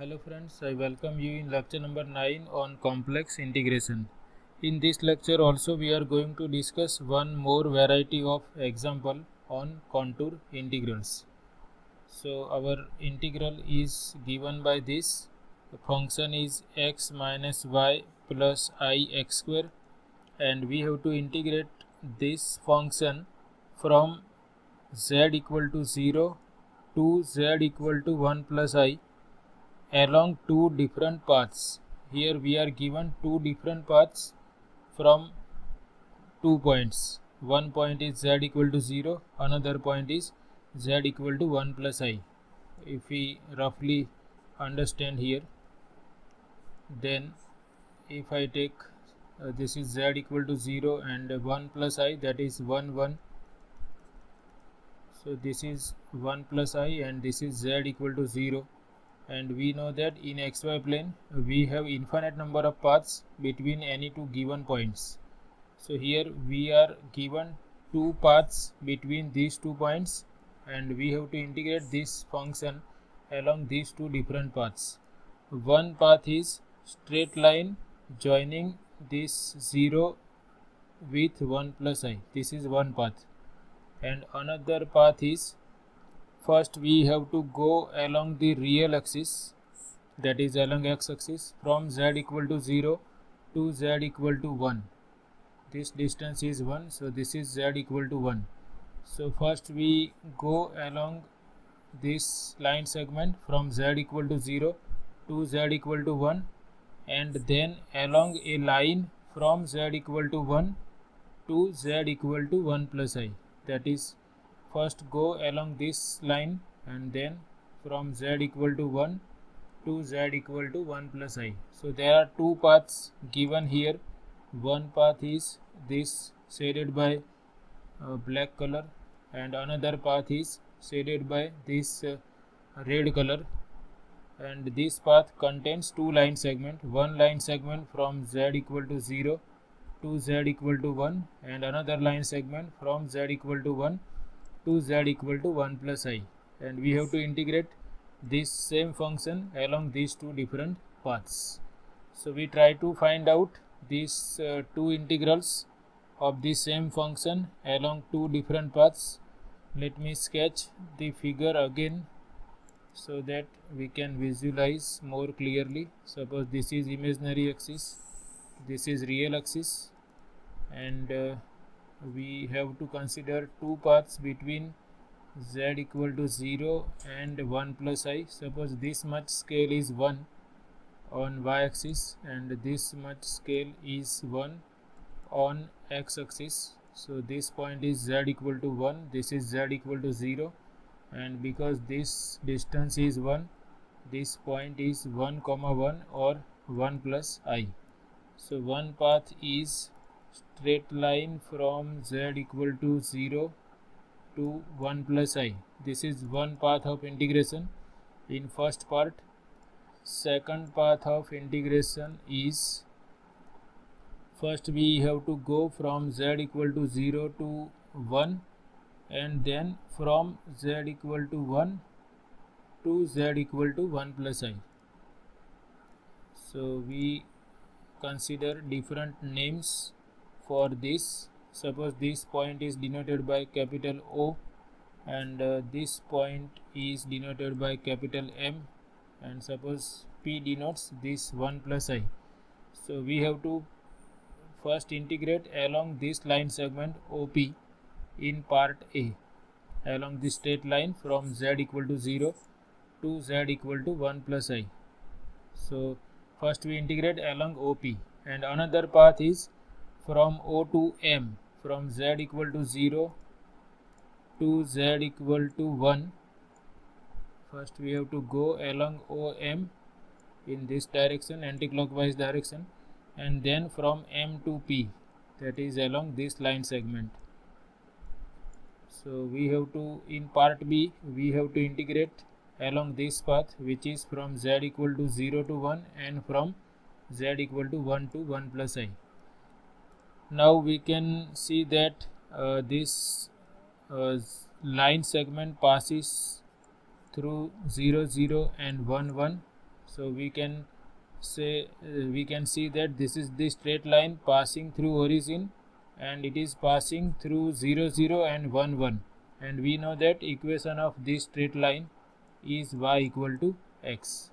Hello friends, I welcome you in lecture number 9 on complex integration. In this lecture also we are going to discuss one more variety of example on contour integrals. So our integral is given by this. The function is x minus y plus I x square, and we have to integrate this function from z equal to 0 to z equal to 1 plus I along two different paths. Here we are given two different paths from 2 points. One point is z equal to 0, another point is z equal to 1 plus I. If we roughly understand here, then if I take this is z equal to 0 and 1 plus I, that is 1 1. So this is 1 plus I and this is z equal to 0. And we know that in xy plane we have infinite number of paths between any two given points. So here we are given two paths between these 2 points, and we have to integrate this function along these two different paths. One path is straight line joining this 0 with 1 plus I. This is one path. And another path is, first we have to go along the real axis, that is along x axis, from z equal to 0 to z equal to 1. This distance is 1, so this is z equal to 1. So first we go along this line segment from z equal to 0 to z equal to 1, and then along a line from z equal to 1 to z equal to 1 plus I. That is, first go along this line and then from z equal to 1 to z equal to 1 plus I. So there are two paths given here. One path is this shaded by black color, and another path is shaded by this red color, and this path contains two line segments. One line segment from z equal to 0 to z equal to 1, and another line segment from z equal to 1 to z equal to 1 plus I, and we have to integrate this same function along these two different paths. So we try to find out these two integrals of the same function along two different paths. Let me sketch the figure again so that we can visualize more clearly. Suppose this is imaginary axis, this is real axis, and we have to consider two paths between z equal to 0 and 1 plus I. Suppose this much scale is 1 on y-axis and this much scale is 1 on x-axis. So this point is z equal to 1, this is z equal to 0, and because this distance is 1, this point is 1 comma 1 or 1 plus I. So one path is straight line from z equal to 0 to 1 plus I. This is one path of integration in first part. Second path of integration is, first we have to go from z equal to 0 to 1, and then from z equal to 1 to z equal to 1 plus I. So we consider different names for this. Suppose this point is denoted by capital O, and this point is denoted by capital M, and suppose P denotes this 1 plus I. So we have to first integrate along this line segment OP in part A, along this straight line from z equal to 0 to z equal to 1 plus I. So first we integrate along OP, and another path is from O to M, from z equal to 0 to z equal to 1. First we have to go along OM in this direction, anti-clockwise direction, and then from M to P, that is along this line segment. So we have to, in part B, we have to integrate along this path, which is from z equal to 0 to 1 and from z equal to 1 to 1 plus I. Now we can see that this line segment passes through 0 0 and 1 1, So we can see that this is the straight line passing through origin, and it is passing through 0 0 and 1 1, and we know that equation of this straight line is y equal to x,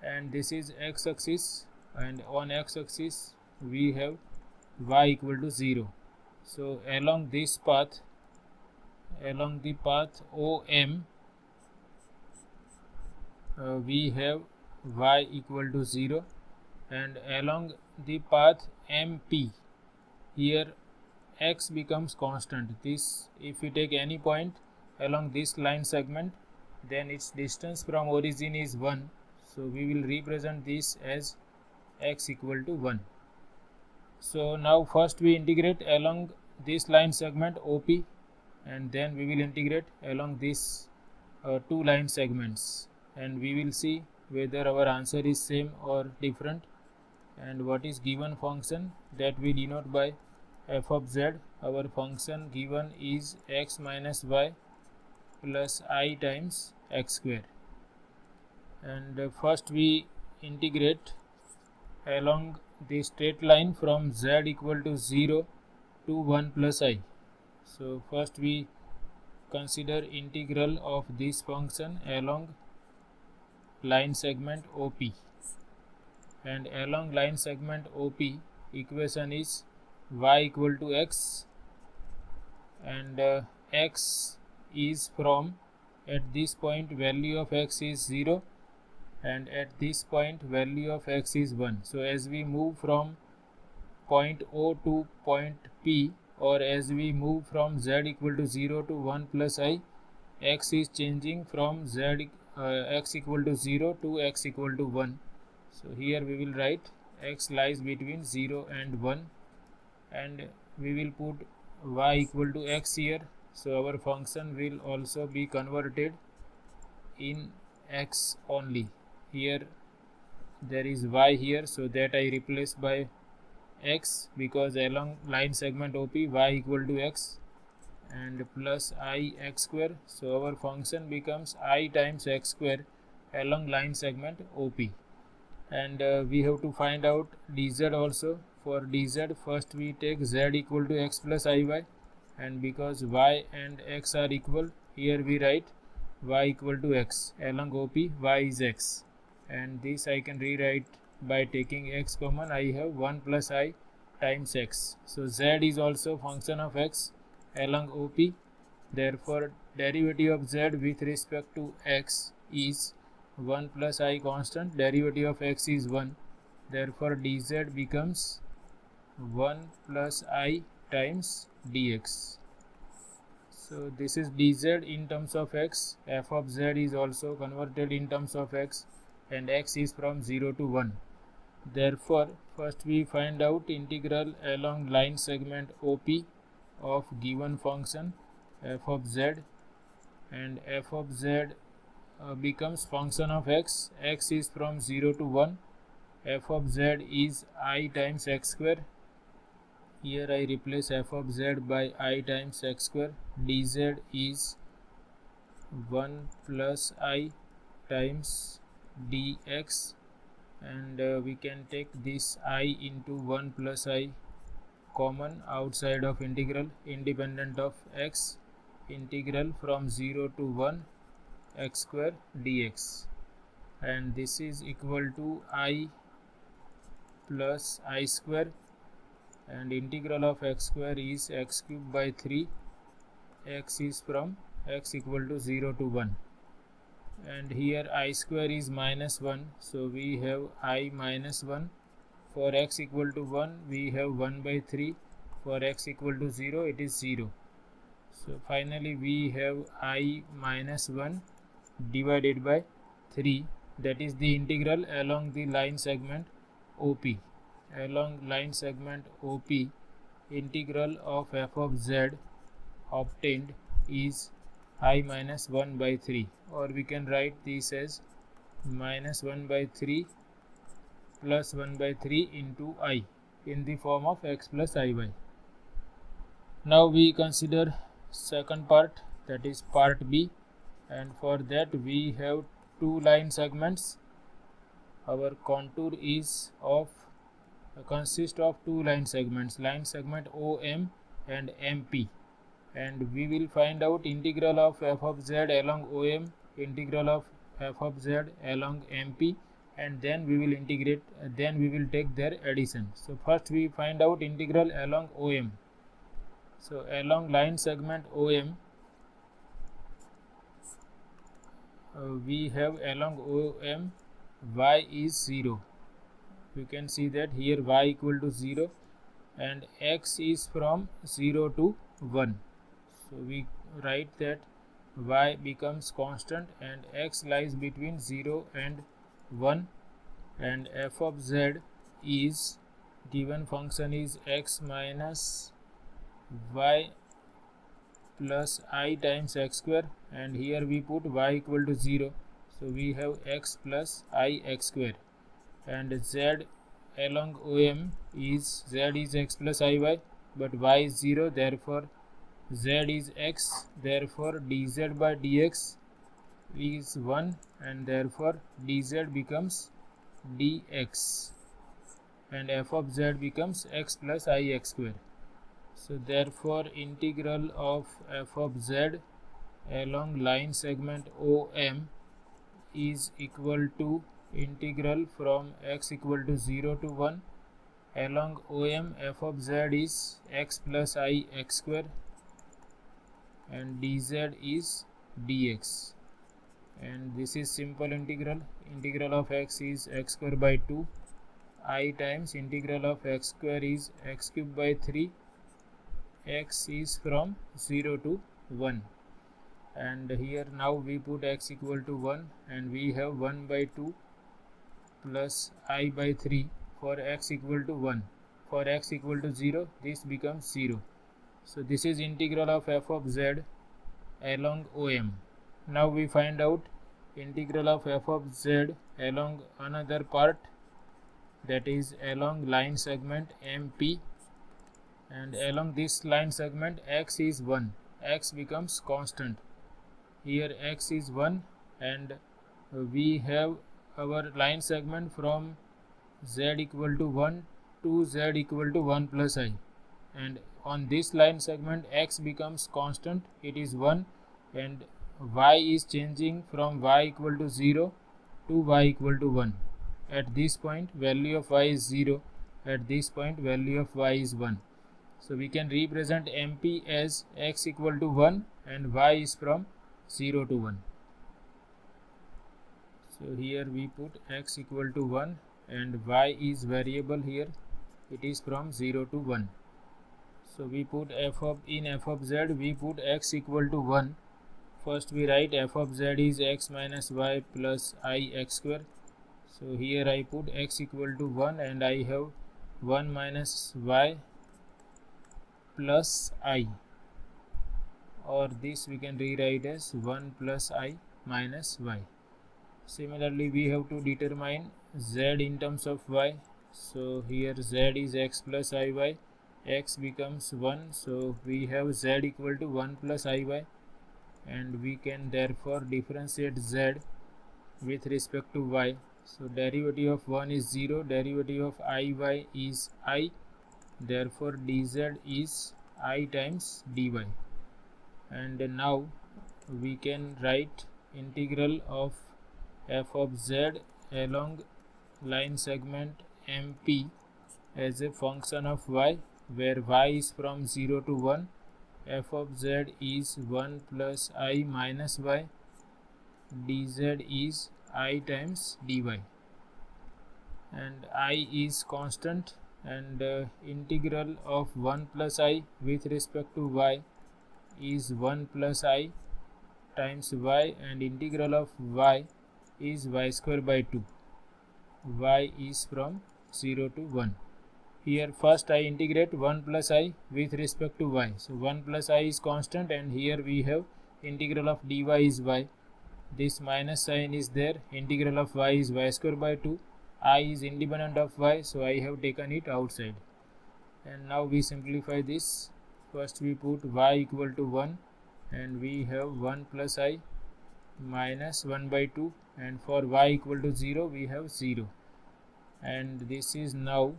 and this is x axis, and on x axis we have y equal to 0. So along this path, along the path OM, we have y equal to 0, and along the path MP, here x becomes constant. This, if we take any point along this line segment, then its distance from origin is 1, so we will represent this as x equal to 1. So now first we integrate along this line segment OP, and then we will integrate along these two line segments, and we will see whether our answer is same or different, and what is given function that we denote by f of z. Our function given is x minus y plus I times x square, and first we integrate along the straight line from z equal to 0 to 1 plus I. So first we consider integral of this function along line segment OP, and along line segment OP equation is y equal to x, and x is from, at this point value of x is 0, and at this point value of x is 1. So as we move from point O to point P, or as we move from z equal to 0 to 1 plus I, x is changing from x equal to 0 to x equal to 1. So here we will write x lies between 0 and 1, and we will put y equal to x here. So our function will also be converted in x only. Here there is y here, so that I replace by x, because along line segment OP y equal to x, and plus I x square. So our function becomes I times x square along line segment OP, and we have to find out dz also. For dz, first we take z equal to x plus iy, and because y and x are equal, here we write y equal to x. Along OP y is x, and this I can rewrite by taking x common. I have 1 plus I times x. So z is also function of x along OP, therefore derivative of z with respect to x is 1 plus I constant, derivative of x is 1, therefore dz becomes 1 plus I times dx. So this is dz in terms of x. F of z is also converted in terms of x, and x is from 0 to 1. Therefore first we find out integral along line segment OP of given function f of z, and f of z becomes function of x. X is from 0 to 1. F of z is I times x square. Here I replace f of z by I times x square. Dz is 1 plus I times dx, and we can take this I into 1 plus I common outside of integral, independent of x. Integral from 0 to 1 x square dx, and this is equal to I plus I square, and integral of x square is x cube by 3. X is from x equal to 0 to 1, and here I square is minus 1, so we have I minus 1. For x equal to 1 we have 1 by 3, for x equal to 0 it is 0. So finally we have I minus 1 divided by 3, that is the integral along the line segment OP. Along line segment OP, integral of f of z obtained is I minus 1 by 3, or we can write this as minus 1 by 3 plus 1 by 3 into I in the form of x plus iy. Now we consider second part, that is part B, and for that we have two line segments, our contour is of consists of two line segments, line segment OM and MP, and we will find out integral of f of z along OM, integral of f of z along MP, and then we will integrate, then we will take their addition. So first we find out integral along OM. So along line segment OM, we have along OM y is 0. You can see that here y equal to 0 and x is from 0 to 1. So we write that y becomes constant and x lies between 0 and 1, and f of z is given function is x minus y plus I times x square, and here we put y equal to 0, so we have x plus I x square, and z along OM is z is x plus iy, but y is 0, therefore z is x, therefore dz by dx is 1, and therefore dz becomes dx, and f of z becomes x plus I x square. So therefore integral of f of z along line segment OM is equal to integral from x equal to 0 to 1 along OM. F of z is x plus I x square and dz is dx, and this is simple integral. Integral of x is x square by 2, I times integral of x square is x cube by 3, x is from 0 to 1, and here now we put x equal to 1, and we have 1 by 2 plus I by 3 for x equal to 1. For x equal to 0, this becomes 0. So this is integral of f of z along OM. Now we find out integral of f of z along another part, that is along line segment MP, and along this line segment x is 1, x becomes constant. Here x is 1, and we have our line segment from z equal to 1 to z equal to 1 plus I, and on this line segment x becomes constant, it is 1, and y is changing from y equal to 0 to y equal to 1. At this point value of y is 0, at this point value of y is 1. So we can represent MP as x equal to 1 and y is from 0 to 1. So here we put x equal to 1 and y is variable, here it is from 0 to 1. So we put in f of z we put x equal to 1. First we write f of z is x minus y plus I x square. So here I put x equal to 1 and I have 1 minus y plus I, or this we can rewrite as 1 plus I minus y. Similarly we have to determine z in terms of y. So here z is x plus iy, x becomes 1, so we have z equal to 1 plus iy, and we can therefore differentiate z with respect to y. So derivative of 1 is 0, derivative of iy is I, therefore dz is I times dy, and now we can write integral of f of z along line segment MP as a function of y, where y is from 0 to 1, f of z is 1 plus I minus y, dz is I times dy, and I is constant, and integral of 1 plus I with respect to y is 1 plus I times y, and integral of y is y square by 2, y is from 0 to 1. Here first I integrate 1 plus I with respect to y, so 1 plus I is constant, and here we have integral of dy is y, this minus sign is there, integral of y is y square by 2, I is independent of y, so I have taken it outside. And now we simplify this. First we put y equal to 1 and we have 1 plus I minus 1 by 2, and for y equal to 0 we have 0. And this is now,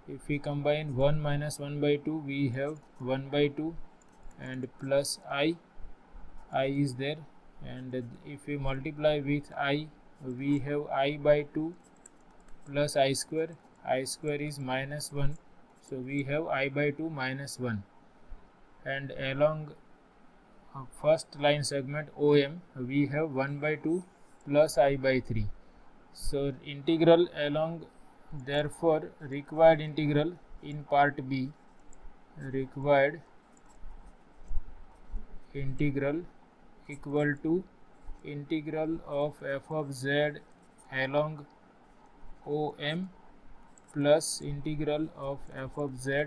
if we combine 1 minus 1 by 2, we have 1 by 2 and plus I is there, and if we multiply with I, we have I by 2 plus I square is minus 1, so we have I by 2 minus 1. And along first line segment OM, we have 1 by 2 plus I by 3. So integral along, therefore required integral in part B, required integral equal to integral of f of z along OM plus integral of f of z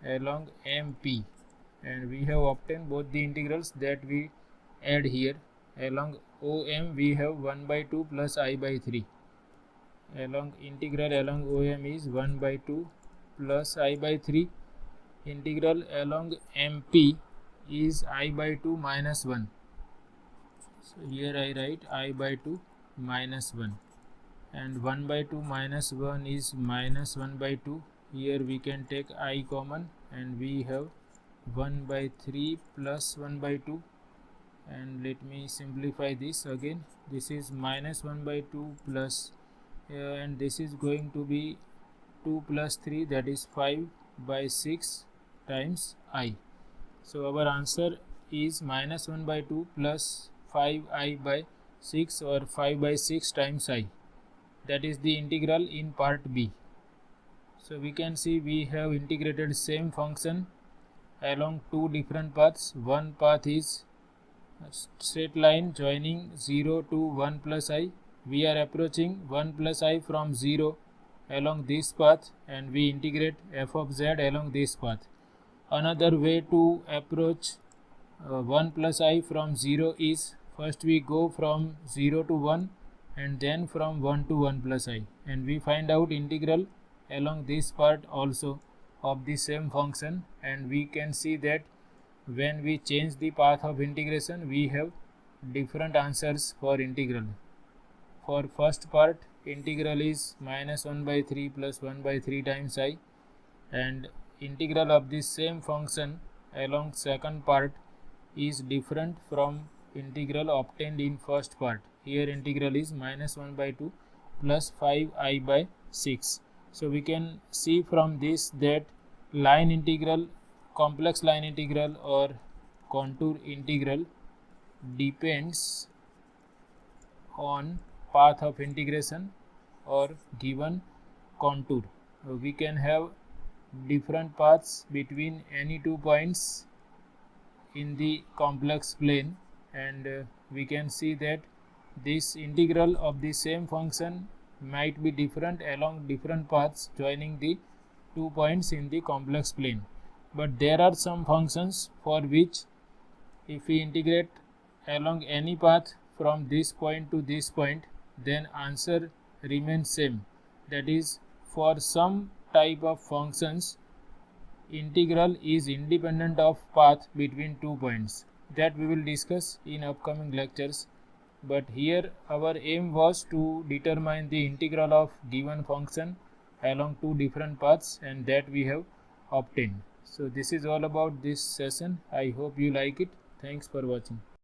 along MP, and we have obtained both the integrals that we add here. Along OM we have 1 by 2 plus I by 3. Along integral along OM is 1 by 2 plus I by 3. Integral along MP is I by 2 minus 1. So here I write I by 2 minus 1, and 1 by 2 minus 1 is minus 1 by 2. Here we can take I common, and we have 1 by 3 plus 1 by 2. And let me simplify this again. This is minus 1 by 2 plus and this is going to be 2 plus 3, that is 5 by 6 times I. So our answer is minus 1 by 2 plus 5I by 6, or 5 by 6 times I. That is the integral in part B. So we can see we have integrated same function along two different paths. One path is a straight line joining 0 to 1 plus I. We are approaching 1 plus I from 0 along this path, and we integrate f of z along this path. Another way to approach 1 plus I from 0 is, first we go from 0 to 1 and then from 1 to 1 plus I, and we find out integral along this part also of the same function, and we can see that when we change the path of integration we have different answers for integral. For first part, integral is minus 1 by 3 plus 1 by 3 times I, and integral of this same function along second part is different from integral obtained in first part. Here integral is minus 1 by 2 plus 5I by 6. So we can see from this that line integral, complex line integral or contour integral depends on path of integration or given contour. We can have different paths between any 2 points in the complex plane, and we can see that this integral of the same function might be different along different paths joining the 2 points in the complex plane. But there are some functions for which if we integrate along any path from this point to this point, then answer remains same. That is, for some type of functions integral is independent of path between 2 points. That we will discuss in upcoming lectures. But here our aim was to determine the integral of given function along two different paths, and that we have obtained. So this is all about this session. I hope you like it. Thanks for watching.